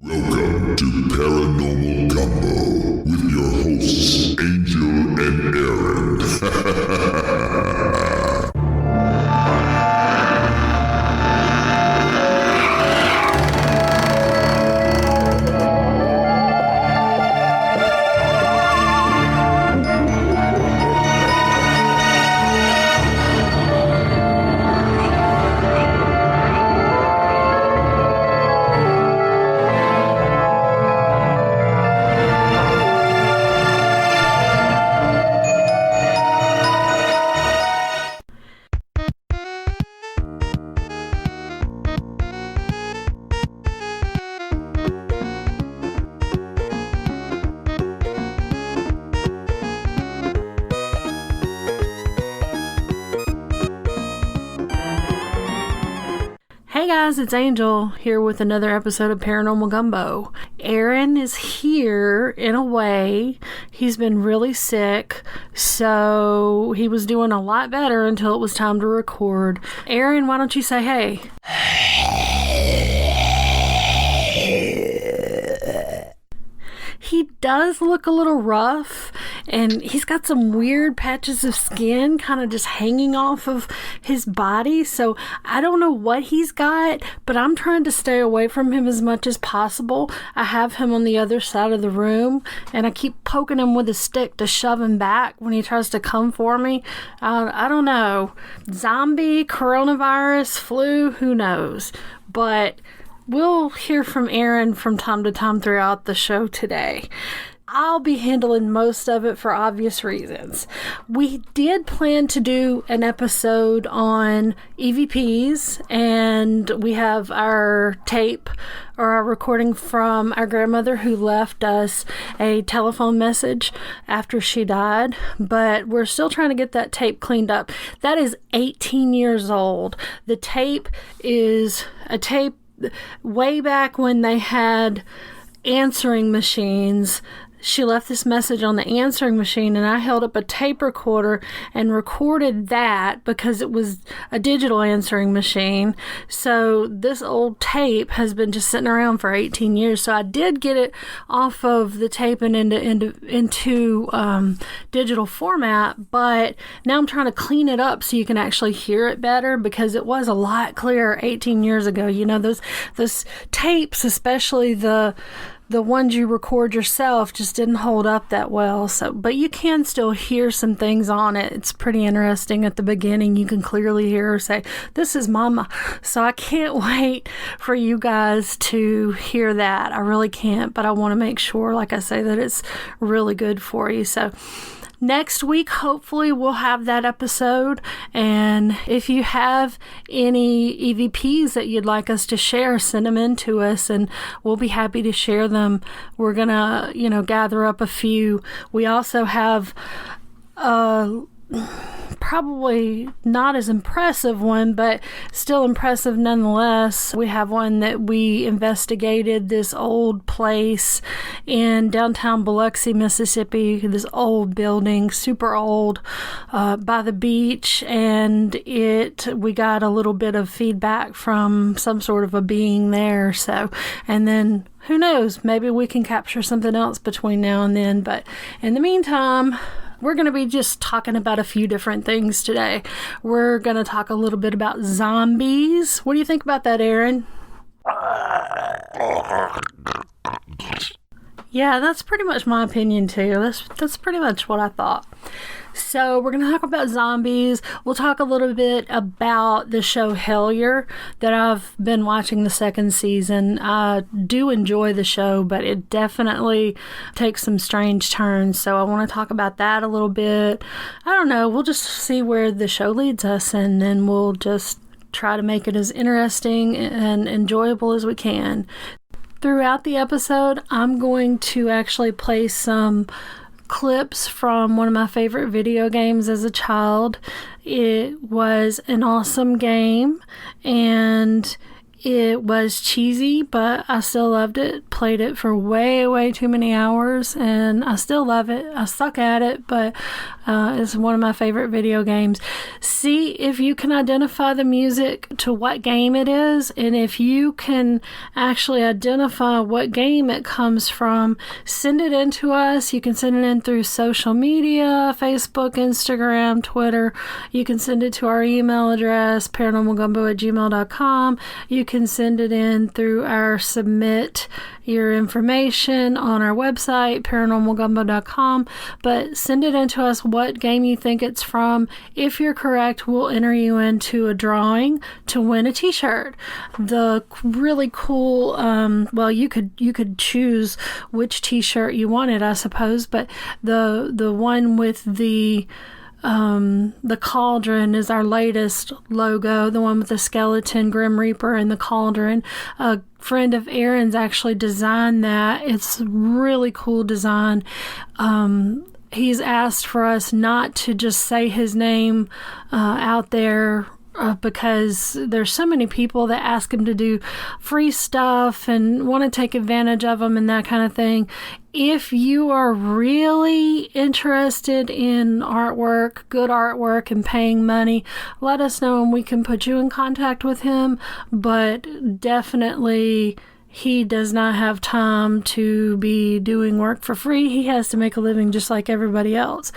Welcome to Paranormal Gumbo with your hosts, Angel and Aaron. Hey guys, it's Angel here with another episode of Paranormal Gumbo. Aaron is here in a way. He's been really sick, so he was doing a lot better until it was time to record. Aaron, why don't you say hey? He does look a little rough, and he's got some weird patches of skin kind of just hanging off of his body, so I don't know what he's got, but I'm trying to stay away from him as much as possible. I have him on the other side of the room, and I keep poking him with a stick to shove him back when he tries to come for me. I don't know. Zombie, coronavirus, flu, who knows? But we'll hear from Aaron from time to time throughout the show today. I'll be handling most of it for obvious reasons. We did plan to do an episode on EVPs, and we have our tape or our recording from our grandmother who left us a telephone message after she died, but we're still trying to get that tape cleaned up. That is 18 years old. The tape is a tape way back when they had answering machines. She left this message on the answering machine, and I held up a tape recorder and recorded that because it was a digital answering machine. So this old tape has been just sitting around for 18 years. So I did get it off of the tape and into digital format, but now I'm trying to clean it up so you can actually hear it better, because it was a lot clearer 18 years ago. You know, those tapes, especially the ones you record yourself, just didn't hold up that well. So, but you can still hear some things on it. It's pretty interesting. At the beginning, you can clearly hear her say, "This is Mama." So I can't wait for you guys to hear that. I really can't, but I want to make sure, like I say, that it's really good for you. So next week, hopefully, we'll have that episode. And if you have any EVPs that you'd like us to share, send them in to us, and we'll be happy to share them. We're going to, gather up a few. We also have probably not as impressive one, but still impressive nonetheless. We have one that we investigated, this old place in downtown Biloxi, Mississippi, this old building, super old, by the beach, and we got a little bit of feedback from some sort of a being there. So, and then who knows, maybe we can capture something else between now and then. But in the meantime, we're going to be just talking about a few different things today. We're going to talk a little bit about zombies. What do you think about that, Aaron? Yeah, that's pretty much my opinion too. That's pretty much what I thought. So we're going to talk about zombies. We'll talk a little bit about the show Hellier that I've been watching the second season. I do enjoy the show, but it definitely takes some strange turns. So I want to talk about that a little bit. I don't know. We'll just see where the show leads us, and then we'll just try to make it as interesting and enjoyable as we can. Throughout the episode, I'm going to actually play some clips from one of my favorite video games as a child. It was an awesome game, and it was cheesy, but I still loved it. played it for way too many hours, and I still love it. I suck at it, but it's one of my favorite video games. See if you can identify the music to what game it is, and if you can actually identify what game it comes from, send it in to us. You can send it in through social media, Facebook, Instagram, Twitter. You can send it to our email address, paranormalgumbo@gmail.com. You can send it in through our submit your information on our website, paranormalgumbo.com. But send it in to us what game you think it's from. If you're correct, we'll enter you into a drawing to win a t-shirt. The really cool, well, you could choose which t-shirt you wanted, I suppose, but the one with the cauldron is our latest logo, the one with the skeleton, Grim Reaper, and the cauldron. A friend of Aaron's actually designed that. It's a really cool design. He's asked for us not to just say his name out there because there's so many people that ask him to do free stuff and want to take advantage of them and that kind of thing. If you are really interested in artwork, good artwork, and paying money, let us know and we can put you in contact with him. But definitely, he does not have time to be doing work for free. He has to make a living just like everybody else.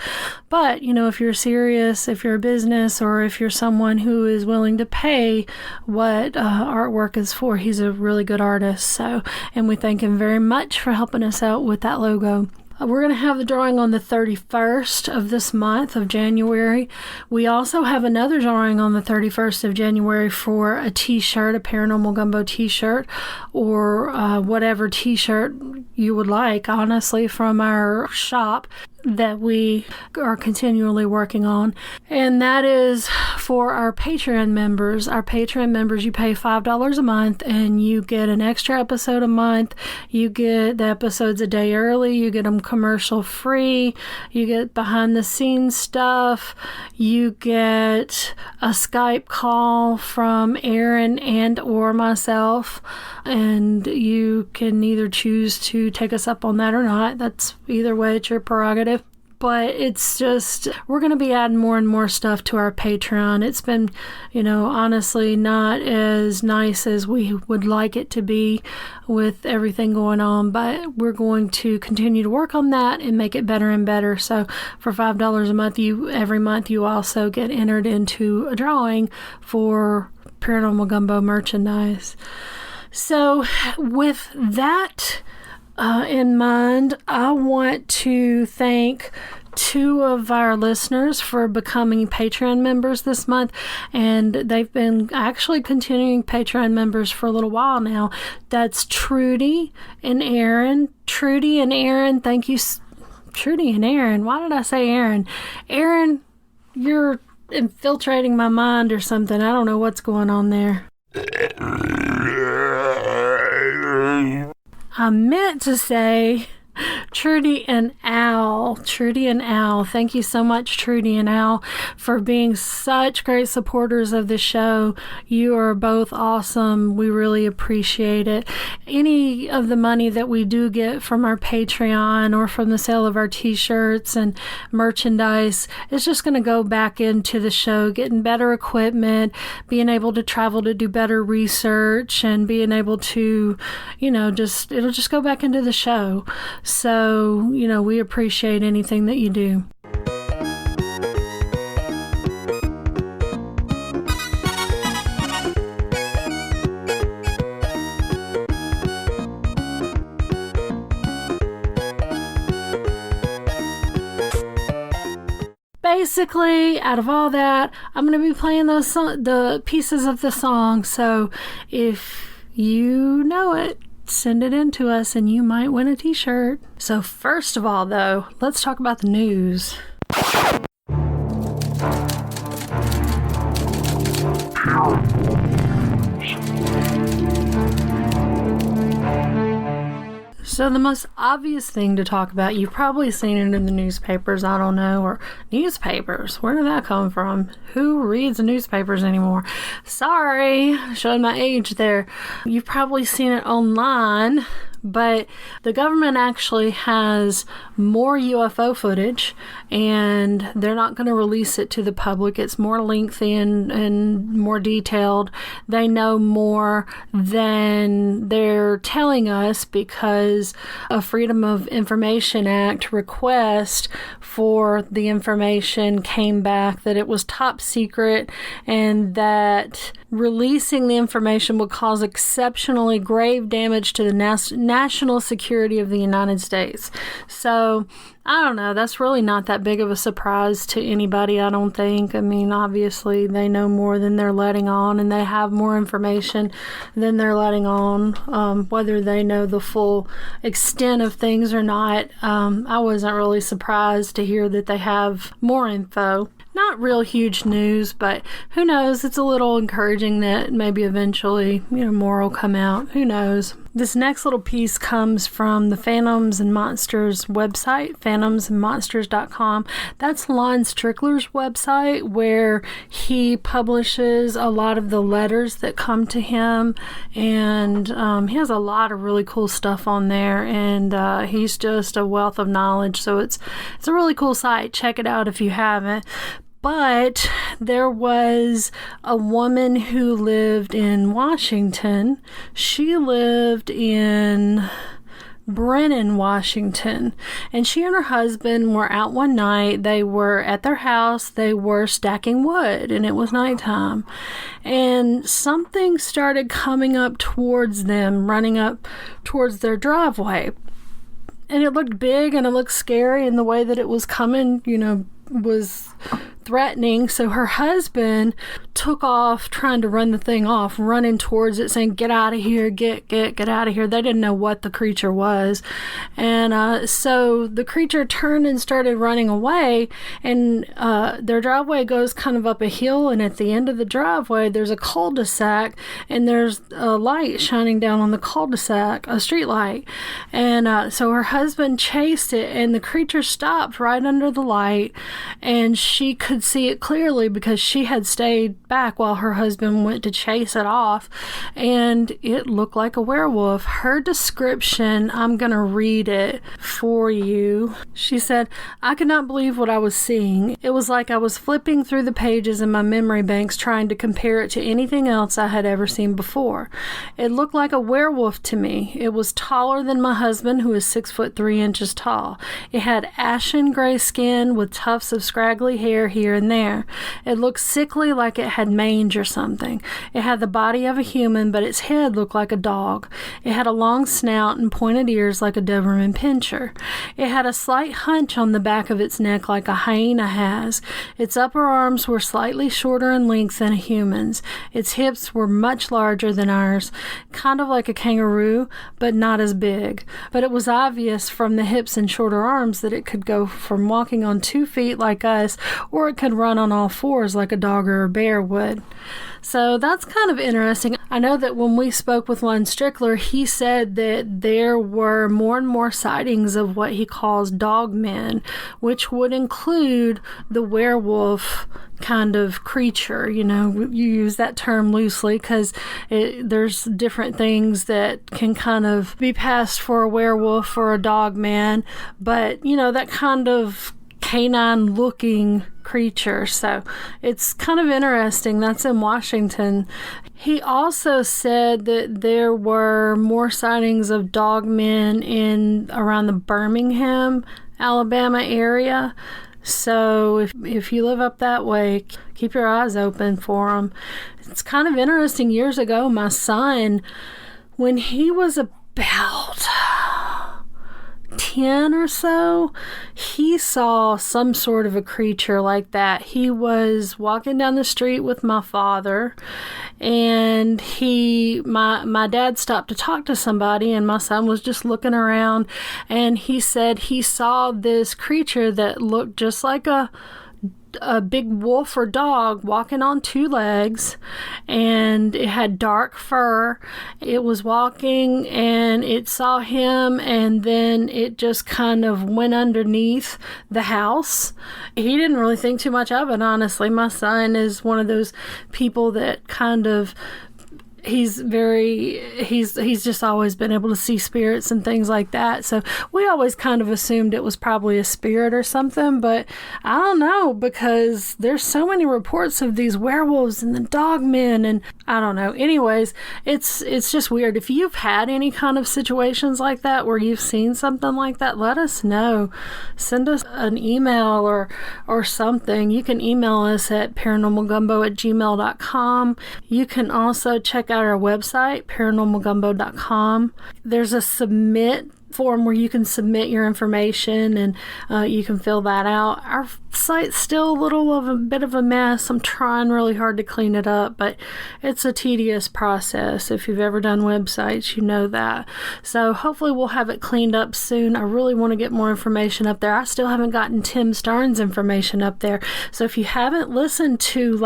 But, if you're serious, if you're a business, or if you're someone who is willing to pay what artwork is for, he's a really good artist. So, and we thank him very much for helping us out with that logo. We're going to have the drawing on the 31st of this month of January. We also have another drawing on the 31st of January for a t-shirt, a Paranormal Gumbo t-shirt, or whatever t-shirt you would like, honestly, from our shop that we are continually working on. And that is for our Patreon members. Our Patreon members, you pay $5 a month and you get an extra episode a month. You get the episodes a day early. You get them commercial free. You get behind the scenes stuff. You get a Skype call from Aaron and or myself. And you can either choose to take us up on that or not. That's either way, it's your prerogative. But it's just, we're going to be adding more and more stuff to our Patreon. It's been, honestly not as nice as we would like it to be with everything going on. But we're going to continue to work on that and make it better and better. So for $5 a month, every month, you also get entered into a drawing for Paranormal Gumbo merchandise. So with that in mind, I want to thank 2 of our listeners for becoming Patreon members this month, and they've been actually continuing Patreon members for a little while now. That's Trudy and Aaron. Trudy and Aaron, thank you. Trudy and Aaron, why did I say Aaron? Aaron, you're infiltrating my mind or something. I don't know what's going on there. I meant to say Trudy and Al. Trudy and Al. Thank you so much, Trudy and Al, for being such great supporters of the show. You are both awesome. We really appreciate it. Any of the money that we do get from our Patreon or from the sale of our t-shirts and merchandise is just going to go back into the show, getting better equipment, being able to travel to do better research, and being able to, it'll just go back into the show. So, we appreciate anything that you do. Basically, out of all that, I'm going to be playing the pieces of the song. So if you know it, send it in to us and you might win a t-shirt. So first of all, though, let's talk about the news. So the most obvious thing to talk about, you've probably seen it in the newspapers, I don't know, or newspapers. Where did that come from? Who reads newspapers anymore? Sorry, showing my age there. You've probably seen it online, But the government actually has more UFO footage, and they're not going to release it to the public. It's more lengthy and more detailed. They know more than they're telling us because a Freedom of Information Act request for the information came back that it was top secret and that releasing the information would cause exceptionally grave damage to the national security of the United States. So, I don't know. That's really not that big of a surprise to anybody, I don't think. I mean, obviously, they know more than they're letting on, and they have more information than they're letting on. Whether they know the full extent of things or not, I wasn't really surprised to hear that they have more info. Not real huge news, but who knows? It's a little encouraging that maybe eventually, more will come out. Who knows? This next little piece comes from the Phantoms and Monsters website, phantomsandmonsters.com. That's Lon Strickler's website where he publishes a lot of the letters that come to him, and he has a lot of really cool stuff on there, and he's just a wealth of knowledge, so it's a really cool site. Check it out if you haven't. But there was a woman who lived in Washington. She lived in Brennan, Washington, and she and her husband were out one night. They were at their house. They were stacking wood, and it was nighttime. And something started coming up towards them, running up towards their driveway. And it looked big and it looked scary, and the way that it was coming, was threatening. So her husband took off trying to run the thing off, running towards it, saying, "Get out of here, get out of here." They didn't know what the creature was. And so the creature turned and started running away, and their driveway goes kind of up a hill, and at the end of the driveway there's a cul-de-sac, and there's a light shining down on the cul-de-sac, a street light. And so her husband chased it, and the creature stopped right under the light, and she could see it clearly because she had stayed back while her husband went to chase it off, and it looked like a werewolf. Her description, I'm going to read it for you. She said, "I could not believe what I was seeing. It was like I was flipping through the pages in my memory banks trying to compare it to anything else I had ever seen before. It looked like a werewolf to me. It was taller than my husband, who is 6'3" tall. It had ashen gray skin with tufts of scraggly hair here and there. It looked sickly, like it had mange or something. It had the body of a human, but its head looked like a dog. It had a long snout and pointed ears like a Doberman Pinscher. It had a slight hunch on the back of its neck like a hyena has. Its upper arms were slightly shorter in length than a human's. Its hips were much larger than ours, kind of like a kangaroo, but not as big. But it was obvious from the hips and shorter arms that it could go from walking on 2 feet like us, or it could run on all fours like a dog or a bear would." So that's kind of interesting. I know that when we spoke with Lon Strickler, he said that there were more and more sightings of what he calls dog men, which would include the werewolf kind of creature. You use that term loosely because there's different things that can kind of be passed for a werewolf or a dog man, but that kind of canine looking creature. So it's kind of interesting. That's in Washington. He also said that there were more sightings of dog men in around the Birmingham, Alabama area. So if you live up that way, keep your eyes open for them. It's kind of interesting. Years ago, my son, when he was about 10 or so, he saw some sort of a creature like that. He was walking down the street with my father, and my dad stopped to talk to somebody, and my son was just looking around, and he said he saw this creature that looked just like a big wolf or dog walking on 2 legs, and it had dark fur. It was walking, and it saw him, and then it just kind of went underneath the house. He didn't really think too much of it, honestly. My son is one of those people that kind of he's just always been able to see spirits and things like that. So we always kind of assumed it was probably a spirit or something, but I don't know, because there's so many reports of these werewolves and the dogmen, and I don't know. Anyways, it's just weird. If you've had any kind of situations like that where you've seen something like that, let us know. Send us an email or something. You can email us at paranormalgumbo@gmail.com. You can also check out our website, paranormalgumbo.com. There's a submit form where you can submit your information, and you can fill that out. Our site's still a bit of a mess. I'm trying really hard to clean it up, but it's a tedious process. If you've ever done websites, you know that. So hopefully we'll have it cleaned up soon. I really want to get more information up there. I still haven't gotten Tim Starnes' information up there. So if you haven't listened to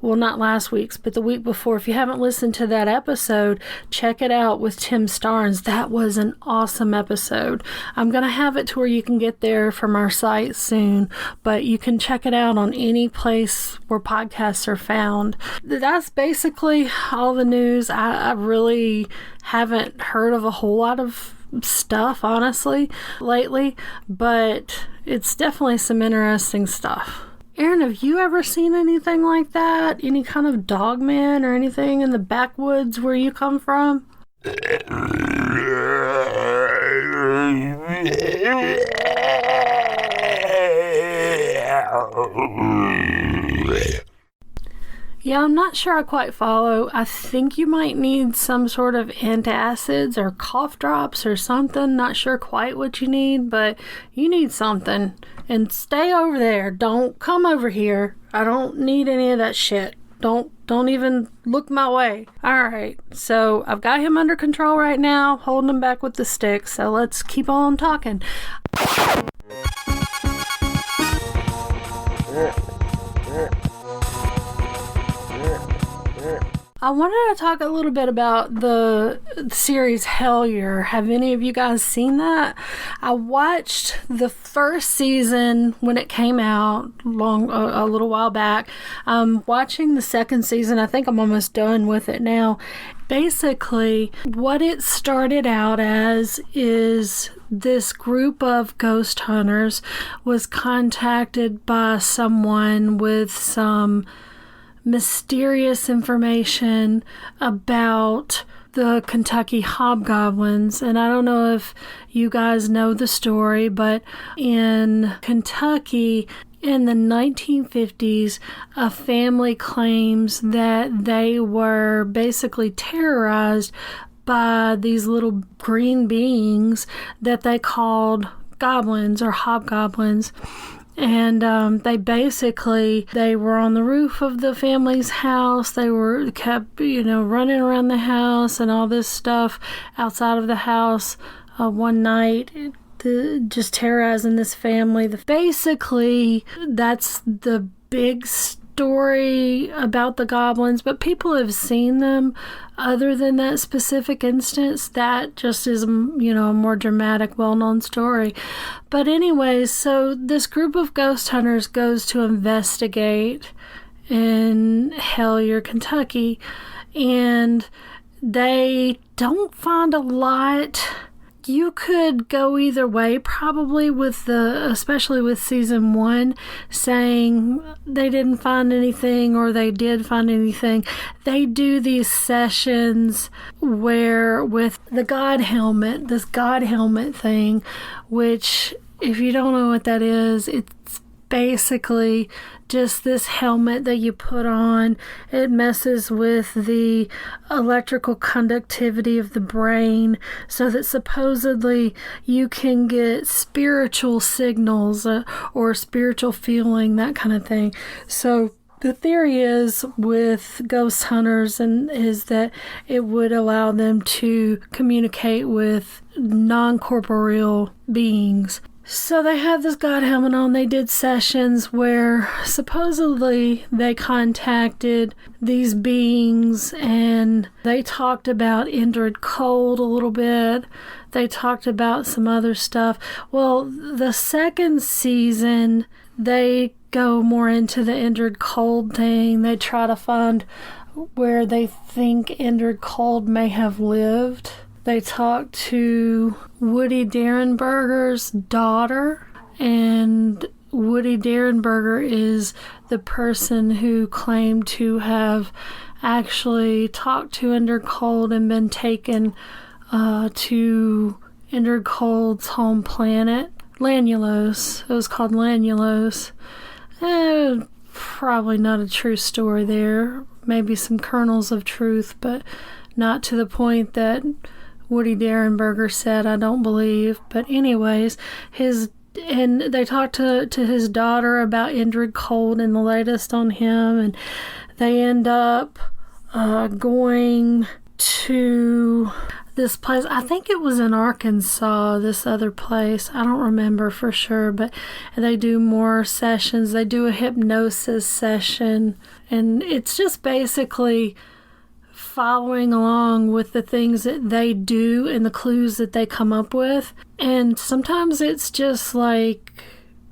not last week's, but the week before, if you haven't listened to that episode, check it out with Tim Starnes. That was an awesome episode. I'm going to have it to where you can get there from our site soon, but you can check it out on any place where podcasts are found. That's basically all the news. I really haven't heard of a whole lot of stuff, honestly, lately, but it's definitely some interesting stuff. Aaron, have you ever seen anything like that? Any kind of dogman or anything in the backwoods where you come from? Yeah, I'm not sure I quite follow. I think you might need some sort of antacids or cough drops or something. Not sure quite what you need, but you need something. And stay over there. Don't come over here. I don't need any of that shit. Don't even look my way. Alright, so I've got him under control right now, holding him back with the stick, so let's keep on talking. I wanted to talk a little bit about the series Hellier. Have any of you guys seen that? I watched the first season when it came out a little while back. I'm watching the second season. I think I'm almost done with it now. Basically, what it started out as is this group of ghost hunters was contacted by someone with some mysterious information about the Kentucky hobgoblins. And I don't know if you guys know the story, but in Kentucky in the 1950s, a family claims that they were basically terrorized by these little green beings that they called goblins or hobgoblins. And they were on the roof of the family's house. They kept running around the house and all this stuff outside of the house one night, just terrorizing this family. Basically, that's the big story about the goblins, but people have seen them other than that specific instance. That just is, a more dramatic, well-known story. But anyways, so this group of ghost hunters goes to investigate in Hellier, Kentucky, and they don't find a lot. You could go either way, probably, especially with season 1, saying they didn't find anything or they did find anything. They do these sessions where with the God helmet, this God helmet thing, which, if you don't know what that is, it's basically just this helmet that you put on. It messes with the electrical conductivity of the brain so that supposedly you can get spiritual signals or spiritual feeling, that kind of thing. So the theory is with ghost hunters is that it would allow them to communicate with non-corporeal beings. So they had this God helmet on. They did sessions where supposedly they contacted these beings and they talked about Indrid Cold a little bit. They talked about some other stuff. Well, the second season, they go more into the Indrid Cold thing. They try to find where they think Indrid Cold may have lived. They talked to Woody Derenberger's daughter, and Woody Derenberger is the person who claimed to have actually talked to Indrid Cold and been taken to Indrid Cold's home planet, Lanulos. It was called Lanulos. Probably not a true story there. Maybe some kernels of truth, but not to the point that Woody Derenberger said, I don't believe. But anyways, and they talked to his daughter about Indrid Cold and the latest on him, and they end up going to this place. I think it was in Arkansas, this other place. I don't remember for sure, but they do more sessions. They do a hypnosis session, and it's just basically following along with the things that they do and the clues that they come up with. And sometimes it's just like,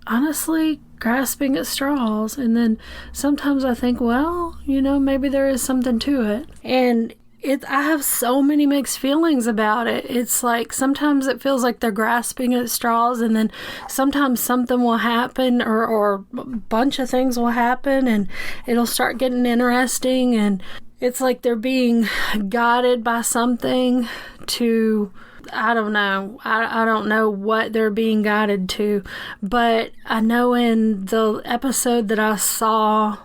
honestly, grasping at straws. And then sometimes I think, well, maybe there is something to it. And I have so many mixed feelings about it. It's like sometimes it feels like they're grasping at straws, and then sometimes something will happen or a bunch of things will happen and it'll start getting interesting, and it's like they're being guided by something to, I don't know. I don't know what they're being guided to, but I know in the episode that I saw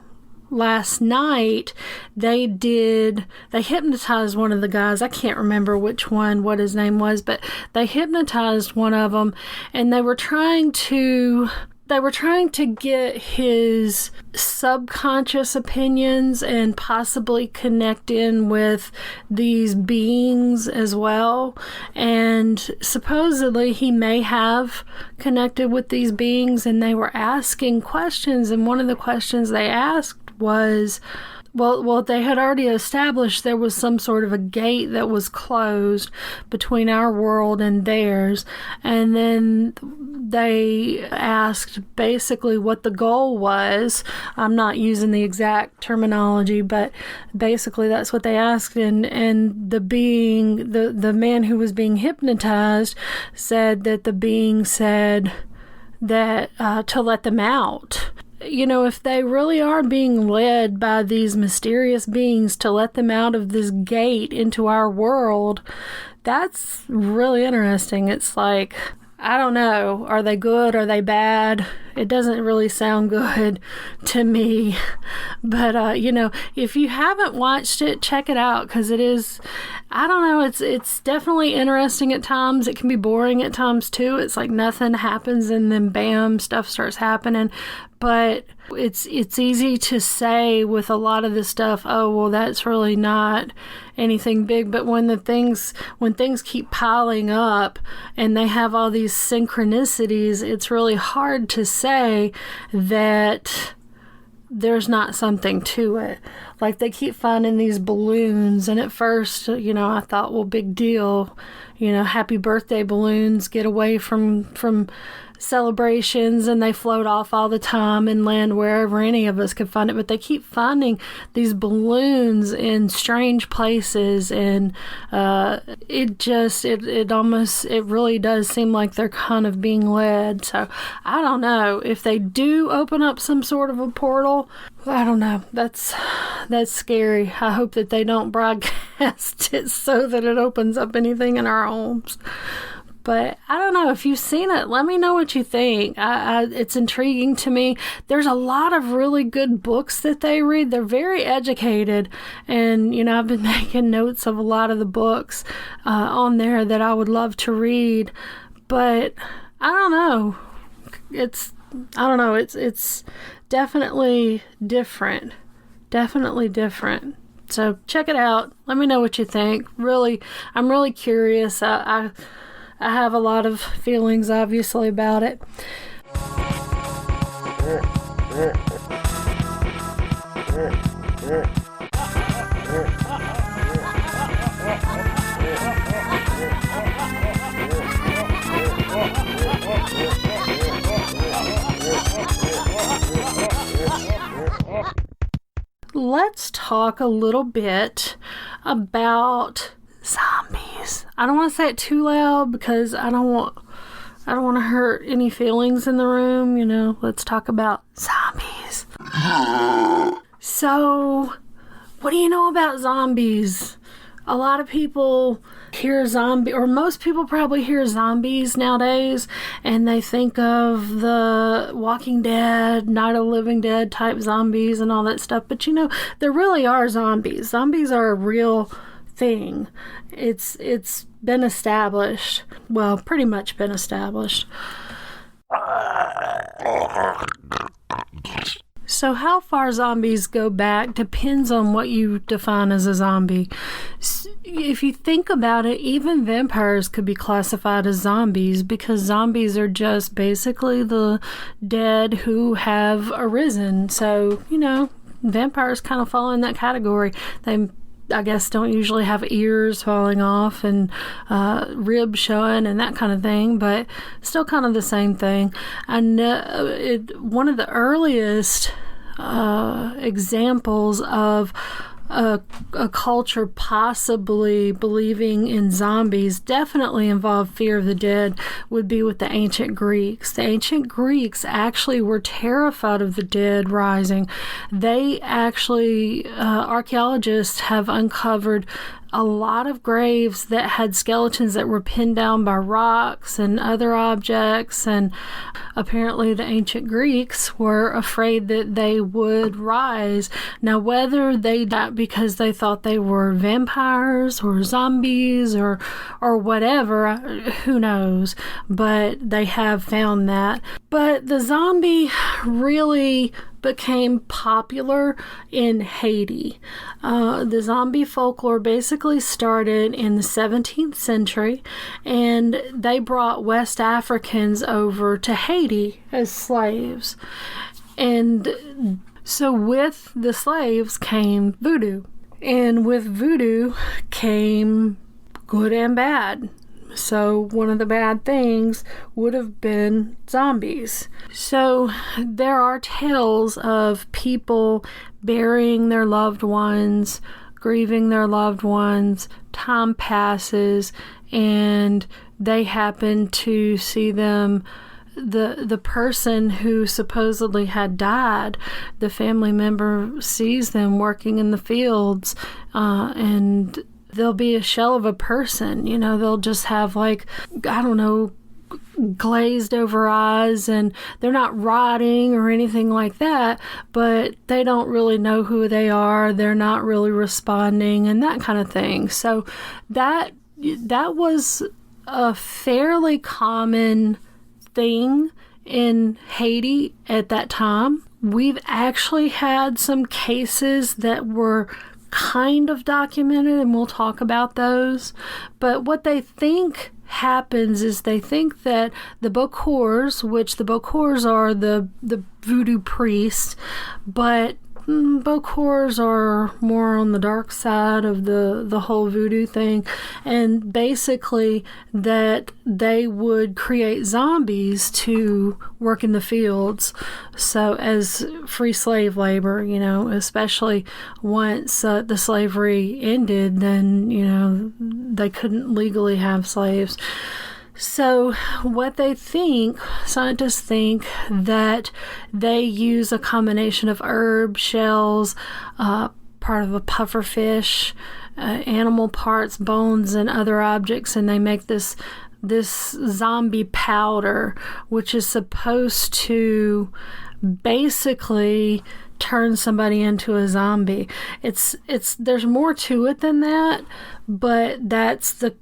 last night, they hypnotized one of the guys. I can't remember what his name was, but they hypnotized one of them, and they were trying to get his subconscious opinions and possibly connect in with these beings as well. And supposedly he may have connected with these beings, and they were asking questions, and one of the questions they asked was, well, they had already established there was some sort of a gate that was closed between our world and theirs. And then they asked basically what the goal was. I'm not using the exact terminology, but basically that's what they asked. And the being, the man who was being hypnotized said that the being said that to let them out. If they really are being led by these mysterious beings to let them out of this gate into our world, that's really interesting. It's like, I don't know. Are they good? Are they bad? It doesn't really sound good to me. But, if you haven't watched it, check it out, because it is, I don't know, it's definitely interesting at times. It can be boring at times too. It's like nothing happens and then bam, stuff starts happening. But it's easy to say with a lot of this stuff, oh, well, that's really not anything big. But when things keep piling up and they have all these synchronicities, it's really hard to say that there's not something to it. Like, they keep finding these balloons, and at first, I thought, well, big deal. Happy birthday balloons, get away from celebrations, and they float off all the time and land wherever any of us could find it. But they keep finding these balloons in strange places, and it really does seem like they're kind of being led. So I don't know if they do open up some sort of a portal. I don't know. That's scary. I hope that they don't broadcast it so that it opens up anything in our homes. But I don't know. If you've seen it, let me know what you think. It's intriguing to me. There's a lot of really good books that they read. They're very educated. And, I've been making notes of a lot of the books on there that I would love to read. But I don't know. It's definitely different. Definitely different. So check it out. Let me know what you think. Really, I'm really curious. I have a lot of feelings, obviously, about it. let's talk a little bit about zombies. I don't want to say it too loud because I don't want to hurt any feelings in the room, Let's talk about zombies. So, what do you know about zombies? A lot of people hear or most people probably hear zombies nowadays, and they think of the Walking Dead, Night of the Living Dead type zombies and all that stuff. But there really are zombies. Zombies are a real thing. It's been established. Well, pretty much been established. So how far zombies go back depends on what you define as a zombie. If you think about it, even vampires could be classified as zombies because zombies are just basically the dead who have arisen. So, vampires kind of fall in that category. They, I guess, don't usually have ears falling off and ribs showing and that kind of thing, but still kind of the same thing. And one of the earliest examples of a culture possibly believing in zombies definitely involved fear of the dead would be with the ancient Greeks. The ancient Greeks actually were terrified of the dead rising. They actually, archaeologists have uncovered a lot of graves that had skeletons that were pinned down by rocks and other objects, and apparently the ancient Greeks were afraid that they would rise. Now, whether they died because they thought they were vampires or zombies or whatever, who knows, but they have found that. But the zombie really became popular in Haiti. The zombie folklore basically started in the 17th century, and they brought West Africans over to Haiti as slaves. And so with the slaves came voodoo. And with voodoo came good and bad. So one of the bad things would have been zombies. So there are tales of people burying their loved ones, grieving their loved ones. Time passes and they happen to see them, the person who supposedly had died, the family member sees them working in the fields, and they'll be a shell of a person. They'll just have glazed over eyes, and they're not rotting or anything like that, but they don't really know who they are. They're not really responding and that kind of thing. So that was a fairly common thing in Haiti at that time. We've actually had some cases that were kind of documented, and we'll talk about those. But what they think happens is they think that the Bokors, which the Bokors are the voodoo priests, but Bokors are more on the dark side of the whole voodoo thing, and basically that they would create zombies to work in the fields, so as free slave labor, especially once the slavery ended, then they couldn't legally have slaves. So what scientists think that they use a combination of herb shells, part of a pufferfish, animal parts, bones, and other objects, and they make this zombie powder, which is supposed to basically turn somebody into a zombie. There's more to it than that, but that's the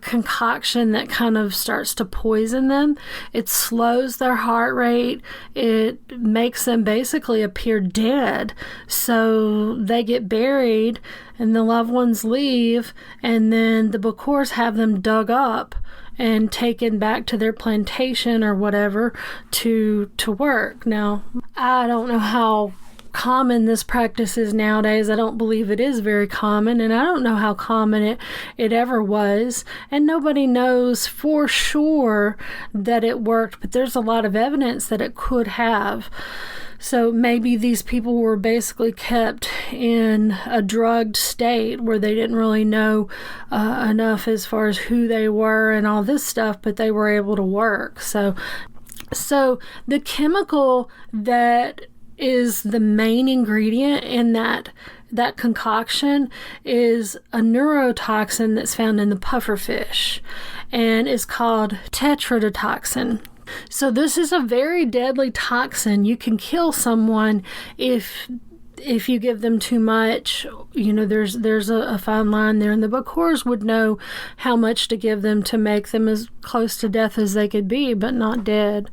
concoction that kind of starts to poison them. It slows their heart rate. It makes them basically appear dead. So they get buried and the loved ones leave, and then the Bokors have them dug up and taken back to their plantation or whatever to work. Now, I don't know how common this practice is nowadays. I don't believe it is very common, and I don't know how common it ever was, and nobody knows for sure that it worked, but there's a lot of evidence that it could have. So maybe these people were basically kept in a drugged state where they didn't really know enough as far as who they were and all this stuff, but they were able to work. So the chemical that is the main ingredient in that concoction is a neurotoxin that's found in the pufferfish and is called tetrodotoxin. So this is a very deadly toxin. You can kill someone if you give them too much. You know, there's a fine line there, and the Bokors would know how much to give them to make them as close to death as they could be, but not dead.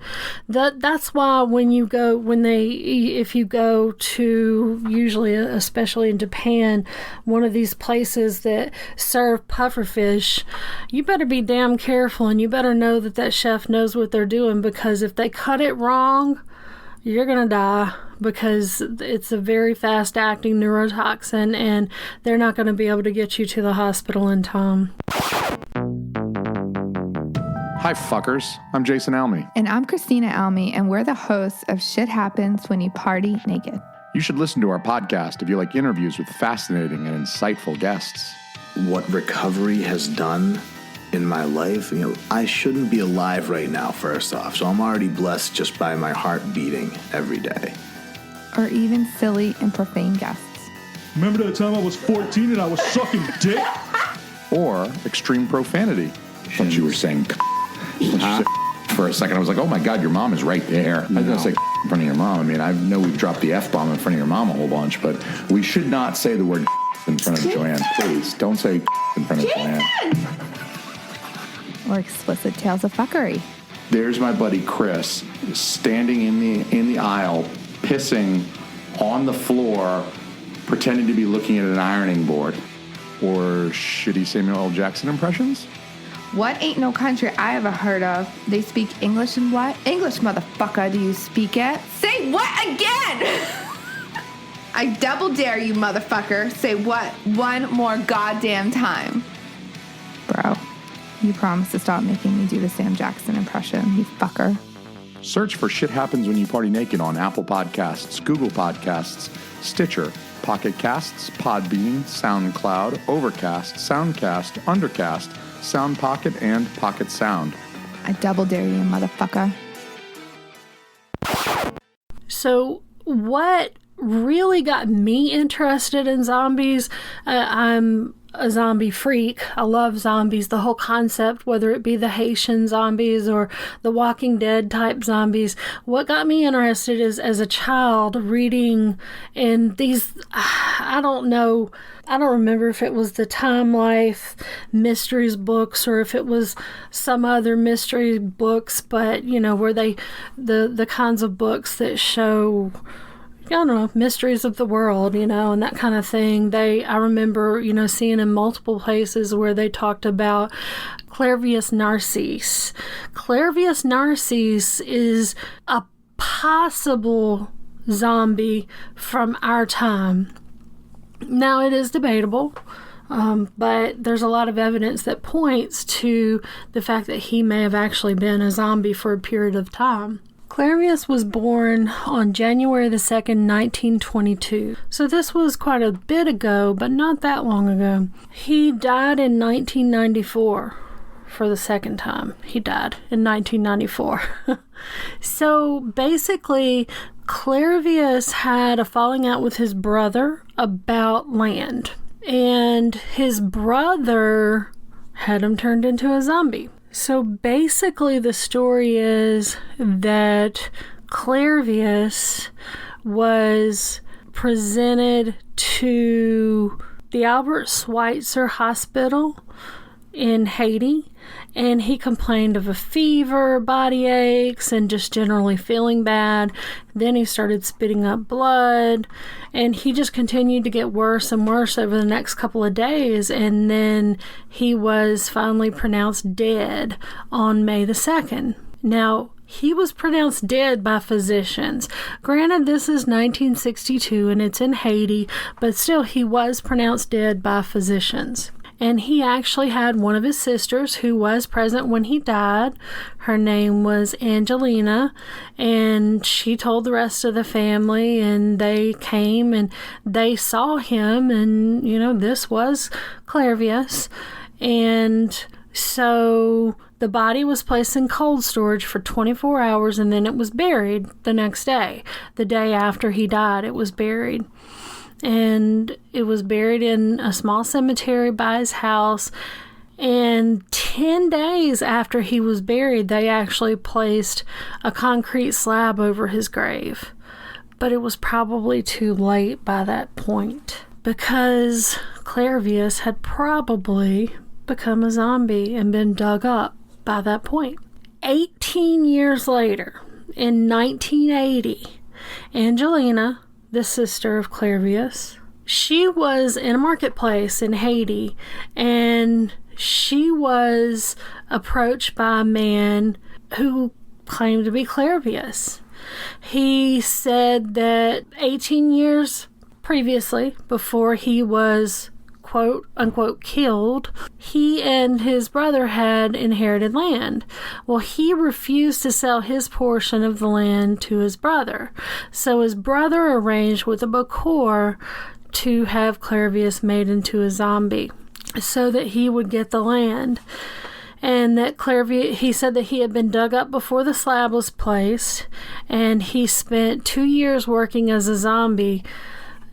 That's why if you go to, usually, especially in Japan, one of these places that serve pufferfish, you better be damn careful, and you better know that chef knows what they're doing, because if they cut it wrong, you're gonna die, because it's a very fast-acting neurotoxin, and they're not going to be able to get you to the hospital in time. Hi, fuckers. I'm Jason Alme. And I'm Christina Alme, and we're the hosts of Shit Happens When You Party Naked. You should listen to our podcast if you like interviews with fascinating and insightful guests. What recovery has done in my life, I shouldn't be alive right now, first off. So I'm already blessed just by my heart beating every day. Or even silly and profane guests. Remember that time I was 14 and I was sucking dick? Or extreme profanity. I thought you were saying for a second. I was like, oh my God, your mom is right there. I was going to say in front of your mom. I mean, I know we've dropped the F-bomb in front of your mom a whole bunch, but we should not say the word in front of Joanne. Please, don't say in front of Joanne. Or explicit tales of fuckery. There's my buddy Chris standing in the aisle, pissing on the floor, pretending to be looking at an ironing board. Or shitty Samuel L. Jackson impressions? What ain't no country I ever heard of? They speak English and what? English, motherfucker, do you speak it? Say what again? I double dare you, motherfucker. Say what one more goddamn time. Bro, you promised to stop making me do the Sam Jackson impression, you fucker. Search for Shit Happens When You Party Naked on Apple Podcasts, Google Podcasts, Stitcher, Pocket Casts, Podbean, SoundCloud, Overcast, Soundcast, Undercast, Sound Pocket, and Pocket Sound. I double dare you, motherfucker. So what really got me interested in zombies, I'm a zombie freak. I love zombies, the whole concept, whether it be the Haitian zombies or the Walking Dead type zombies. What got me interested is, as a child, reading in these, I don't remember if it was the Time Life Mysteries books or if it was some other mystery books, but, where the kinds of books that show, I don't know, mysteries of the world, and that kind of thing. I remember, seeing in multiple places where they talked about Clairvius narcisse. Clairvius narcisse is a possible zombie from our time. Now, it is debatable, but there's a lot of evidence that points to the fact that he may have actually been a zombie for a period of time. Clairvius was born on January the 2nd, 1922. So this was quite a bit ago, but not that long ago. He died in 1994 for the second time. He died in 1994. So basically, Clairvius had a falling out with his brother about land. And his brother had him turned into a zombie. So basically the story is that Clairvius was presented to the Albert Schweitzer Hospital in Haiti, and he complained of a fever, body aches, and just generally feeling bad. Then he started spitting up blood, and he just continued to get worse and worse over the next couple of days, and then he was finally pronounced dead on May the 2nd. Now, he was pronounced dead by physicians. Granted, this is 1962 and it's in Haiti, but still he was pronounced dead by physicians. And he actually had one of his sisters who was present when he died. Her name was Angelina, and she told the rest of the family, and they came and they saw him, and, this was Clairvius. And so the body was placed in cold storage for 24 hours, and then it was buried the next day. The day after he died, it was buried. And it was buried in a small cemetery by his house. And 10 days after he was buried, they actually placed a concrete slab over his grave. But it was probably too late by that point, because Clairvius had probably become a zombie and been dug up by that point. 18 years later, in 1980, Angelina, the sister of Clairvius, she was in a marketplace in Haiti, and she was approached by a man who claimed to be Clairvius. He said that 18 years previously, before he was quote unquote killed, he and his brother had inherited land. Well, he refused to sell his portion of the land to his brother. So his brother arranged with a Bokor to have Clairvius made into a zombie so that he would get the land. And that Clairvius, he said that he had been dug up before the slab was placed, and he spent 2 years working as a zombie.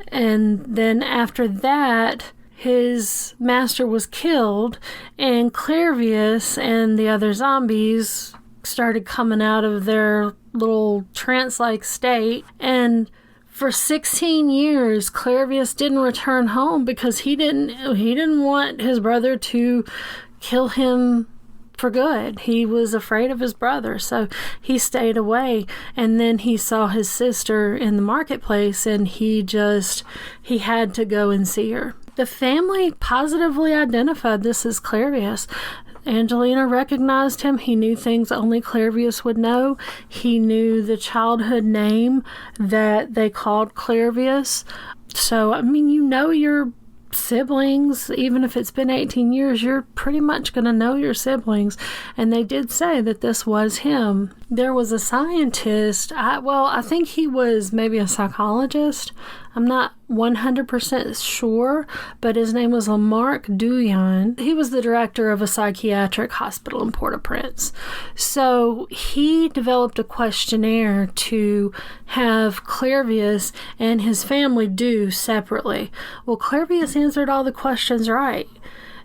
And then after that, his master was killed, and Clairvius and the other zombies started coming out of their little trance-like state. And for 16 years, Clairvius didn't return home because he didn't want his brother to kill him for good. He was afraid of his brother, so he stayed away. And then he saw his sister in the marketplace, and he had to go and see her. The family positively identified this as Clairvius. Angelina recognized him. He knew things only Clairvius would know. He knew the childhood name that they called Clairvius. So, your siblings, even if it's been 18 years, you're pretty much going to know your siblings. And they did say that this was him. There was a scientist, I think he was maybe a psychologist. I'm not 100% sure, but his name was Lamarck Douillon. He was the director of a psychiatric hospital in Port-au-Prince. So he developed a questionnaire to have Clairvius and his family do separately. Well, Clairvius answered all the questions right.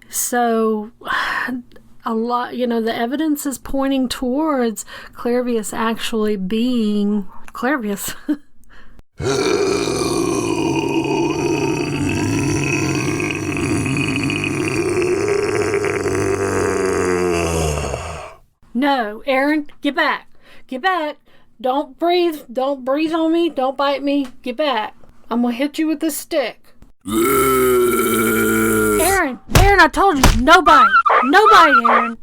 So a lot, the evidence is pointing towards Clairvius actually being Clairvius. No, Aaron, get back. Get back. Don't breathe. Don't breathe on me. Don't bite me. Get back. I'm going to hit you with this stick. Aaron, I told you, no bite. No bite, Aaron.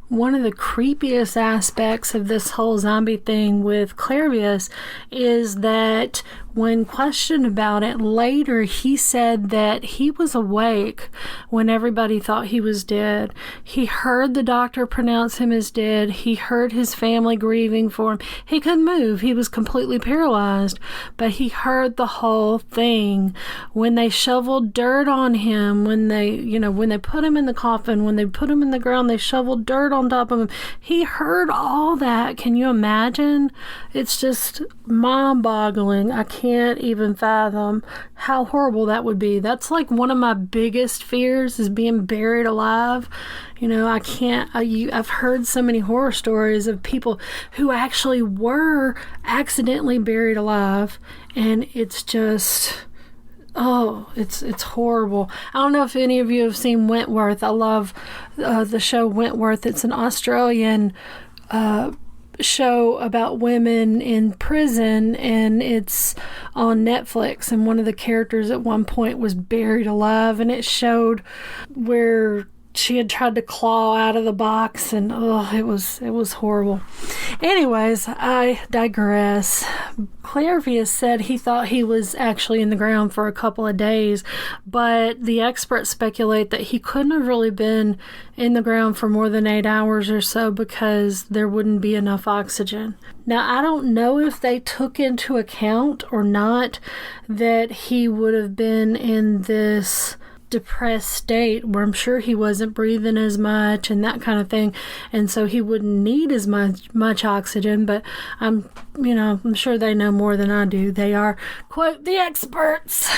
One of the creepiest aspects of this whole zombie thing with Clairvius is that when questioned about it later, he said that he was awake when everybody thought he was dead. He heard the doctor pronounce him as dead. He heard his family grieving for him. He couldn't move. He was completely paralyzed, but he heard the whole thing. When they shoveled dirt on him, when they put him in the coffin, when they put him in the ground, they shoveled dirt on top of him. He heard all that. Can you imagine? It's just mind-boggling. I can't even fathom how horrible that would be. That's like one of my biggest fears, is being buried alive. I've heard so many horror stories of people who actually were accidentally buried alive, and it's just, it's horrible. I don't know if any of you have seen Wentworth. I love the show Wentworth. It's an Australian show about women in prison, and it's on Netflix, and one of the characters at one point was buried alive, and it showed where she had tried to claw out of the box, and it was horrible. Anyways, I digress. Clairvius said he thought he was actually in the ground for a couple of days, but the experts speculate that he couldn't have really been in the ground for more than 8 hours or so because there wouldn't be enough oxygen. Now, I don't know if they took into account or not that he would have been in this depressed state where I'm sure he wasn't breathing as much and that kind of thing, and so he wouldn't need as much oxygen, but I'm sure they know more than I do. They are, quote, the experts.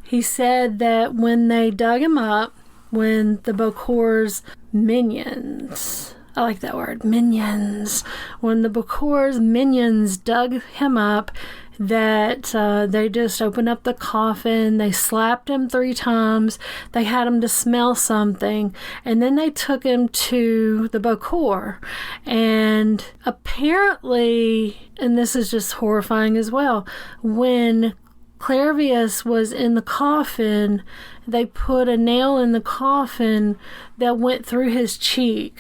He said that when they dug him up, when the Bocor's minions, I like that word, minions, when the Bocor's minions dug him up, that they just opened up the coffin, they slapped him 3 times, they had him to smell something, and then they took him to the Bocor. And apparently, and this is just horrifying as well, when Clairvius was in the coffin, they put a nail in the coffin that went through his cheek.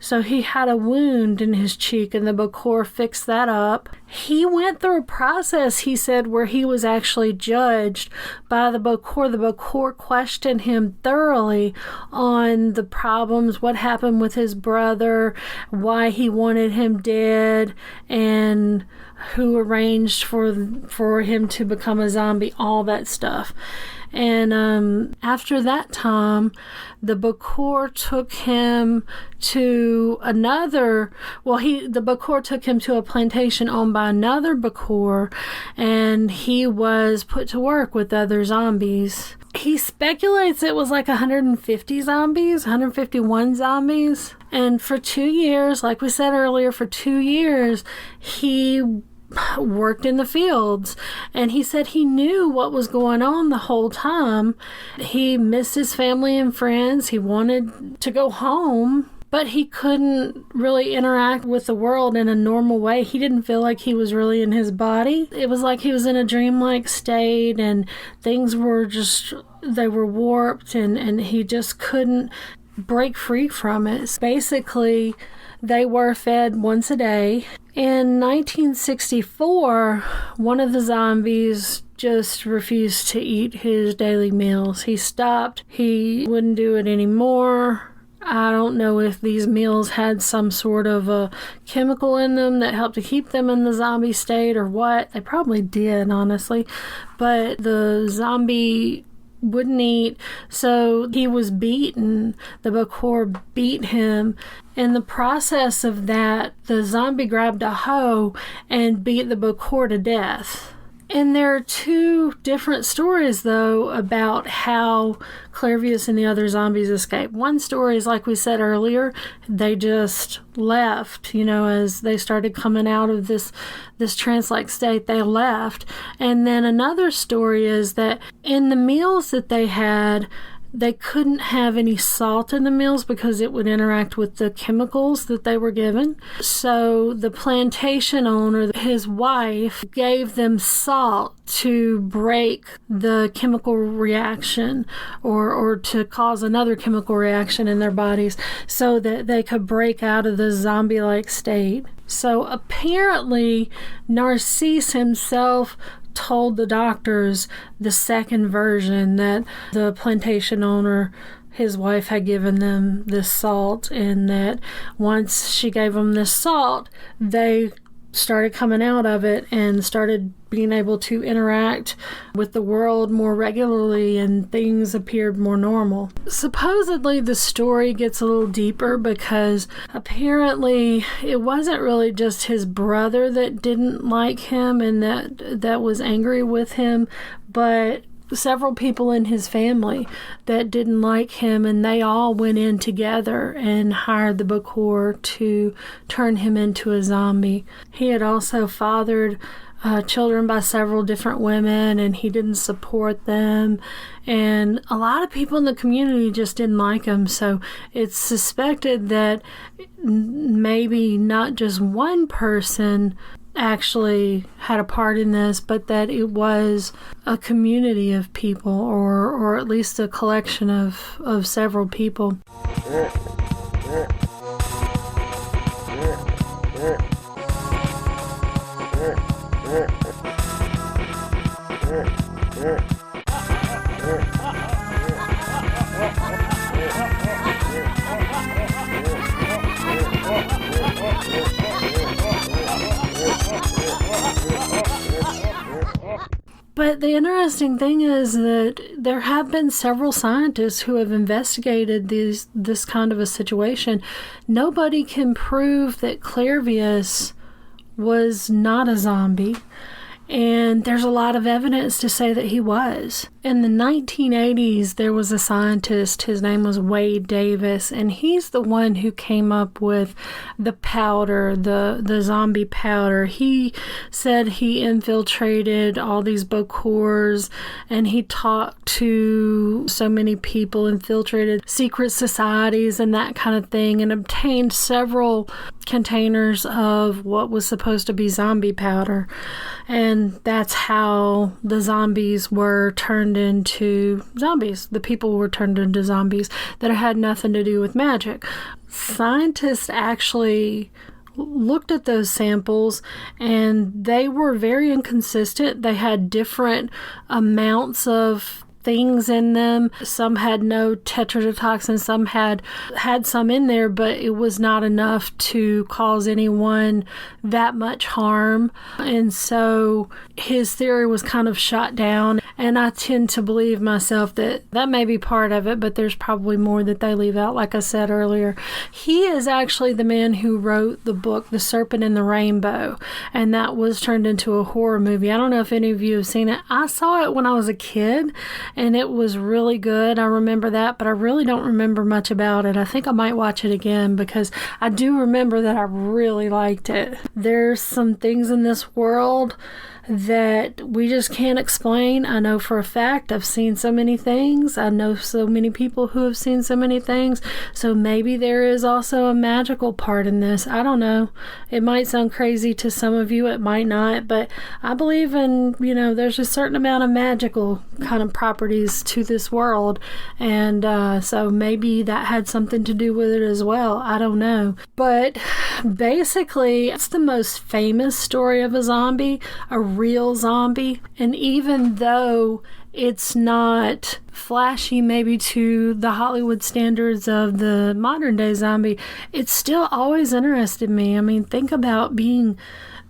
So he had a wound in his cheek, and the Bocor fixed that up. He went through a process, he said, where he was actually judged by the Bocor. The Bocor questioned him thoroughly on the problems, what happened with his brother, why he wanted him dead, and who arranged for him to become a zombie, all that stuff. And after that time, the Bocor took him to the Bocor took him to a plantation owned by another Bocor, and he was put to work with other zombies. He speculates it was like 150 zombies, 151 zombies. And for 2 years, like we said earlier, for 2 years, he worked in the fields, and he said he knew what was going on the whole time. He missed his family and friends. He wanted to go home, but he couldn't really interact with the world in a normal way. He didn't feel like he was really in his body. It was like he was in a dreamlike state, and things were they were warped, and he just couldn't break free from it. Basically, they were fed once a day. In 1964, one of the zombies just refused to eat his daily meals. He stopped. He wouldn't do it anymore. I don't know if these meals had some sort of a chemical in them that helped to keep them in the zombie state or what. They probably did, honestly. But the zombie wouldn't eat, so he was beaten. The Bocor beat him. In the process of that, the zombie grabbed a hoe and beat the Bocor to death. And there are 2 different stories, though, about how Clairvius and the other zombies escaped. One story is, like we said earlier, they just left, as they started coming out of this trance-like state, they left. And then another story is that in the meals that they had, they couldn't have any salt in the meals because it would interact with the chemicals that they were given. So the plantation owner, his wife, gave them salt to break the chemical reaction or to cause another chemical reaction in their bodies so that they could break out of the zombie-like state. So apparently Narcisse himself told the doctors the second version, that the plantation owner, his wife, had given them this salt, and that once she gave them this salt, they started coming out of it and started being able to interact with the world more regularly, and things appeared more normal. Supposedly the story gets a little deeper because apparently it wasn't really just his brother that didn't like him and that was angry with him, but several people in his family that didn't like him, and they all went in together and hired the Bocor to turn him into a zombie. He had also fathered children by several different women, and he didn't support them, and a lot of people in the community just didn't like him. So it's suspected that maybe not just one person actually had a part in this, but that it was a community of people, or at least a collection of several people. But the interesting thing is that there have been several scientists who have investigated this kind of a situation. Nobody can prove that Clairvius was not a zombie. And there's a lot of evidence to say that he was. In the 1980s, there was a scientist, his name was Wade Davis, and he's the one who came up with the powder, the zombie powder. He said he infiltrated all these Bokors, and he talked to so many people, infiltrated secret societies and that kind of thing, and obtained several containers of what was supposed to be zombie powder. And that's how the zombies were turned into zombies. The people were turned into zombies that had nothing to do with magic. Scientists actually looked at those samples and they were very inconsistent. They had different amounts of things in them. Some had no tetrodotoxin, some had some in there, but it was not enough to cause anyone that much harm. And so his theory was kind of shot down. And I tend to believe myself that may be part of it, but there's probably more that they leave out, like I said earlier. He is actually the man who wrote the book, The Serpent and the Rainbow, and that was turned into a horror movie. I don't know if any of you have seen it. I saw it when I was a kid, and it was really good. I remember that, but I really don't remember much about it. I think I might watch it again because I do remember that I really liked it. There's some things in this world that we just can't explain. I know for a fact I've seen so many things. I know so many people who have seen so many things. So maybe there is also a magical part in this. I don't know. It might sound crazy to some of you. It might not. But I believe in, there's a certain amount of magical kind of properties to this world. And so maybe that had something to do with it as well. I don't know. But basically, it's the most famous story of a zombie, a real zombie. And even though it's not flashy maybe to the Hollywood standards of the modern day zombie, it still always interested me. I mean, think about being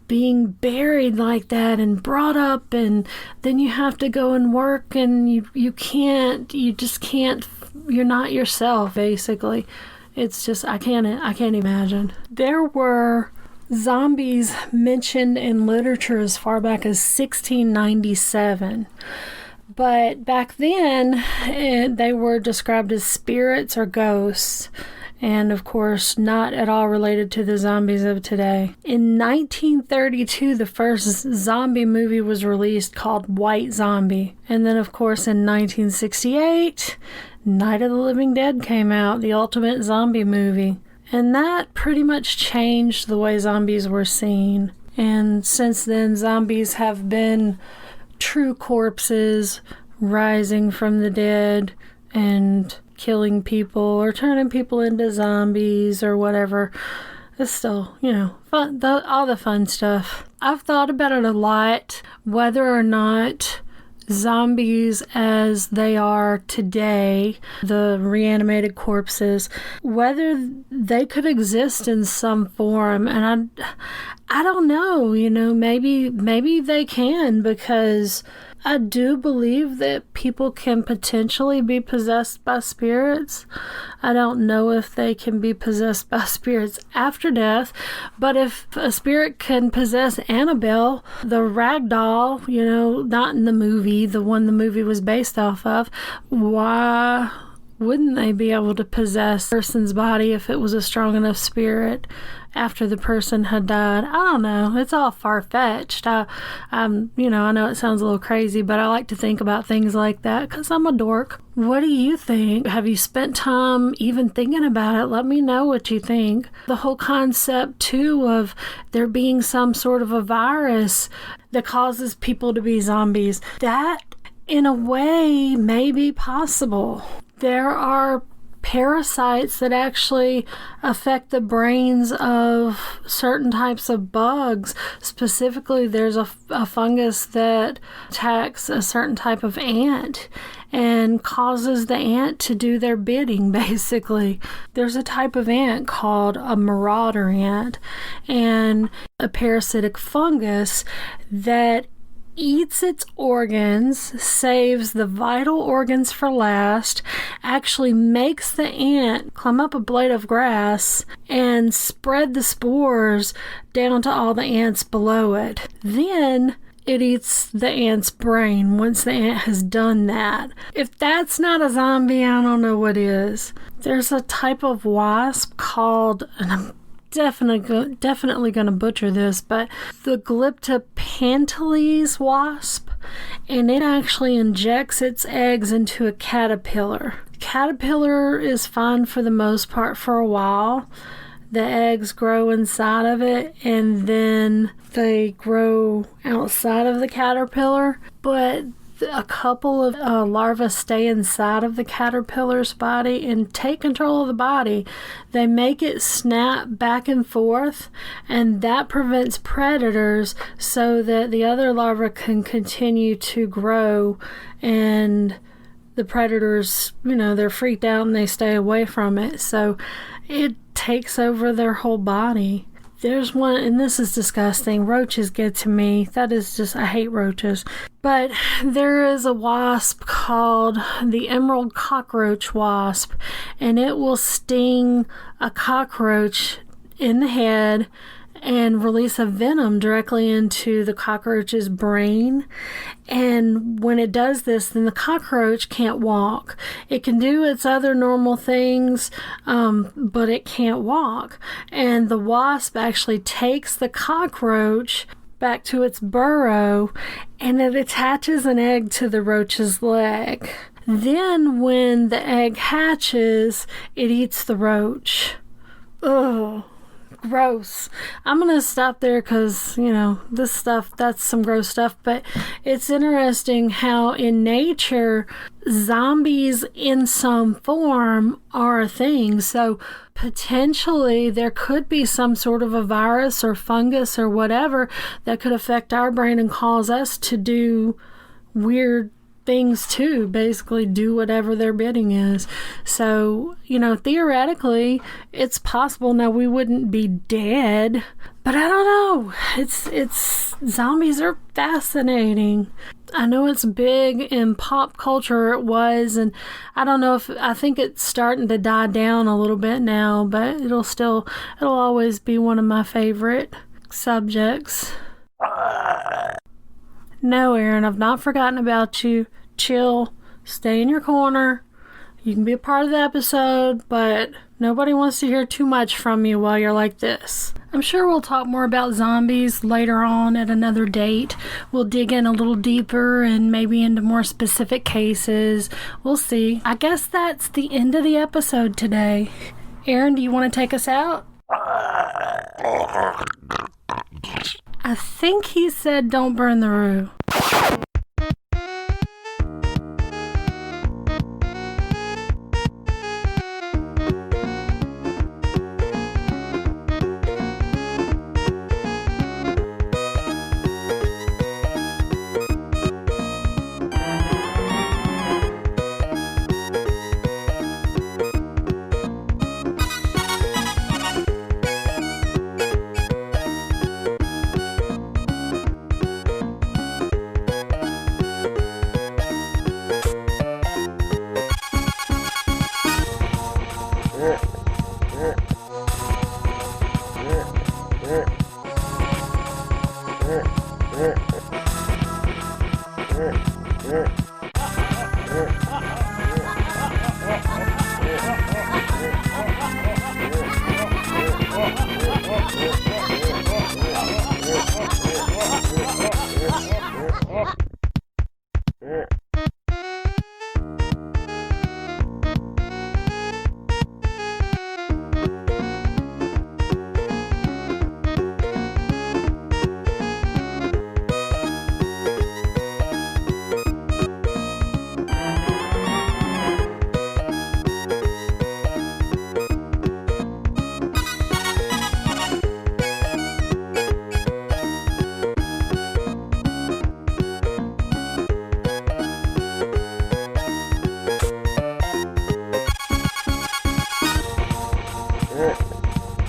buried like that and brought up, and then you have to go and work, and you just can't, you're not yourself, basically. It's just, I can't imagine. There were zombies mentioned in literature as far back as 1697. But back then, they were described as spirits or ghosts, and of course, not at all related to the zombies of today. In 1932, the first zombie movie was released called White Zombie. And then, of course, in 1968, Night of the Living Dead came out, the ultimate zombie movie. And that pretty much changed the way zombies were seen. And since then, zombies have been true corpses rising from the dead and killing people or turning people into zombies or whatever. It's still, fun, all the fun stuff. I've thought about it a lot, whether or not zombies as they are today, the reanimated corpses, whether they could exist in some form. And I don't know, maybe they can, because I do believe that people can potentially be possessed by spirits. I don't know if they can be possessed by spirits after death, but if a spirit can possess Annabelle, the rag doll, not in the movie, the one the movie was based off of, why wouldn't they be able to possess a person's body if it was a strong enough spirit after the person had died? I don't know. It's all far-fetched. I know it sounds a little crazy, but I like to think about things like that because I'm a dork. What do you think? Have you spent time even thinking about it? Let me know what you think. The whole concept, too, of there being some sort of a virus that causes people to be zombies, that, in a way, may be possible. There are parasites that actually affect the brains of certain types of bugs. Specifically, there's a fungus that attacks a certain type of ant and causes the ant to do their bidding, basically. There's a type of ant called a marauder ant, and a parasitic fungus that eats its organs, saves the vital organs for last, actually makes the ant climb up a blade of grass and spread the spores down to all the ants below it. Then it eats the ant's brain once the ant has done that. If that's not a zombie, I don't know what is. There's a type of wasp called, and I'm definitely going to butcher this, but the Glyptopantales wasp, and it actually injects its eggs into a caterpillar. The caterpillar is fine for the most part for a while. The eggs grow inside of it, and then they grow outside of the caterpillar, but a couple of larvae stay inside of the caterpillar's body and take control of the body. They make it snap back and forth, and that prevents predators so that the other larvae can continue to grow, and the predators, they're freaked out and they stay away from it. So it takes over their whole body. There's one, and this is disgusting. Roaches get to me. That is just, I hate roaches. But there is a wasp called the emerald cockroach wasp, and it will sting a cockroach in the head and release a venom directly into the cockroach's brain. And when it does this, then the cockroach can't walk. It can do its other normal things, but it can't walk. And the wasp actually takes the cockroach back to its burrow, and it attaches an egg to the roach's leg. Then when the egg hatches, it eats the roach. Ugh. Gross. I'm going to stop there because, this stuff, that's some gross stuff. But it's interesting how in nature, zombies in some form are a thing. So potentially there could be some sort of a virus or fungus or whatever that could affect our brain and cause us to do weird things too, basically do whatever their bidding is. So, theoretically, it's possible. Now, we wouldn't be dead, but I don't know. It's zombies are fascinating. I know it's big in pop culture, it was, and I don't know I think it's starting to die down a little bit now, but it'll always be one of my favorite subjects. No, Aaron, I've not forgotten about you. Chill. Stay in your corner. You can be a part of the episode, but nobody wants to hear too much from you while you're like this. I'm sure we'll talk more about zombies later on at another date. We'll dig in a little deeper and maybe into more specific cases. We'll see. I guess that's the end of the episode today. Aaron, do you want to take us out? I think he said don't burn the roo.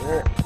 Yeah.